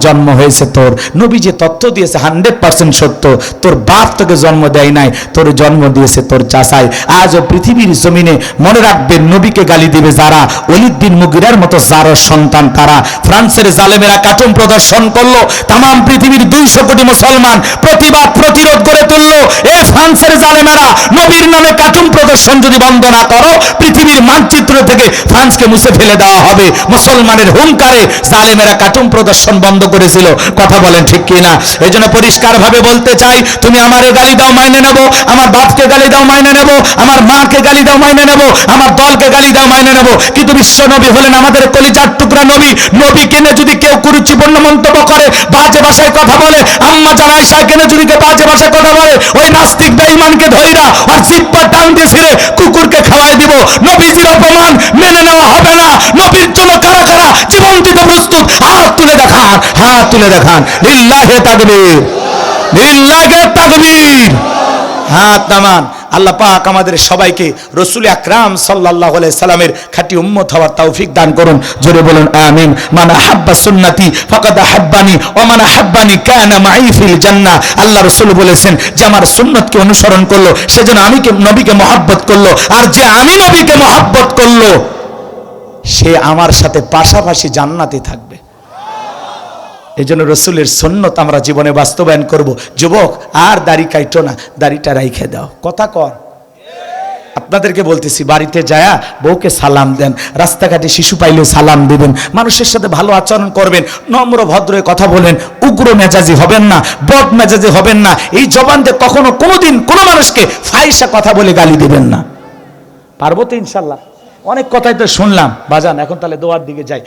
জন্ম হয়েছে তোর, নবী যে তথ্য দিয়েছে 100% সত্য। তোর বাপ তোকে জন্ম দেয় নাই, তোর জন্ম দিয়েছে তোর চাচাই। আজও পৃথিবীর জমিনে মনে রাখবেন, নবীকে গালি দিবে যারা, ওলীদ বিন মুগীরার মতো জারর সন্তান তারা। ফ্রান্সের জালেমেরা কার্টুন প্রদর্শন করলো, তাম পৃথিবীর 200 কোটি মুসলমান প্রতিবাদ প্রতিরোধ করে তুললো। এ ফ্রান্সের জালেমেরা, নবীর নামে কার্টুন প্রদর্শন যদি বন্ধ না করো, পৃথিবীর মানচিত্র থেকে ফ্রান্সকে মুছে ফেলে দেওয়া হবে। মুসলমানের হুঙ্কারে জালেমেরা কার্টুন প্রদর্শন বন্ধ করেছিল। কথা বলেন ঠিক কিনা? এই জন্য পরিষ্কার ভাবে বলতে চাই, তুমি আমারে গালি দাও মাইনে নেব, আমার বাপকে গালি দাও মাইনে নেব, আমার মাকে গালি দাও মাইনে নেব, আমার দলকে গালি দাও মাইনে নেব, কিন্তু বিশ্ব নবী হলেন আমাদের কলিজার টুকরা নবী। নবী কেনে যদি কেউ কুরুচিপূর্ণ মন্তব্য করে, বাজে ভাষায় কথা বলে, আম্মা জান আয়েশা কেনে যদি কেউ বাজে ভাষায় কথা বলে, ওই নাস্তিক বেঈমানকে ধইরা আর জিহ্বা টান দিয়ে ছিঁড়ে কুকুরকে খাওয়াই দিব। নবীজির অপমান মেনে নেওয়া হবে না। নবীর জন্য কারা কারা জীবন দিতে প্রস্তুত, হাত তুলে দেখান, হাত তুলে দেখান। লিল্লাহে তাকবীর, লিল্লাহে তাকবীর। হাত নামান। আল্লাহ পাক আমাদের সবাইকে রাসূল আকরাম সাল্লাল্লাহু আলাইহি সাল্লামের খাঁটি উম্মত হওয়ার তৌফিক দান করুন। জোরে বলুন আমিন। মান আহাব্বা সুন্নতি ফাকাদ আহাব্বানি ওয়া মান আহাব্বানি কানা মাই ফিল জান্নাহ। আল্লাহ রাসূল বলেছেন, যে আমার সুন্নতকে অনুসরণ করলো সেজন্য আমি নবীকে মহব্বত করলো, আর যে আমি নবীকে মহব্বত করলো সে আমার সাথে পাশাপাশি জান্নাতে থাকবে। এই জন্য রসুলের সুন্নত আমরা জীবনে বাস্তবায়ন করব। যুবক, আর দাড়ি কাইটো না, দাড়িটা রাইখে দাও। কথা কর। আপনাদেরকে বলতেছি, বাড়িতে যায়া বউকে সালাম দেন, রাস্তাঘাটে শিশু পাইলেও সালাম দিবেন, মানুষের সাথে ভালো আচরণ করবেন, নম্র ভদ্র কথা বলেন, উগ্র মেজাজি হবেন না, বদ মেজাজি হবেন না। এই জবান দিয়ে কখনো কোনোদিন কোনো মানুষকে ফাহিশা কথা বলে গালি দিবেন না। পারবো তো ইনশাল্লাহ? অনেক কথাই তো শুনলাম বাজান, এখন তাহলে দোয়ার দিকে যাই।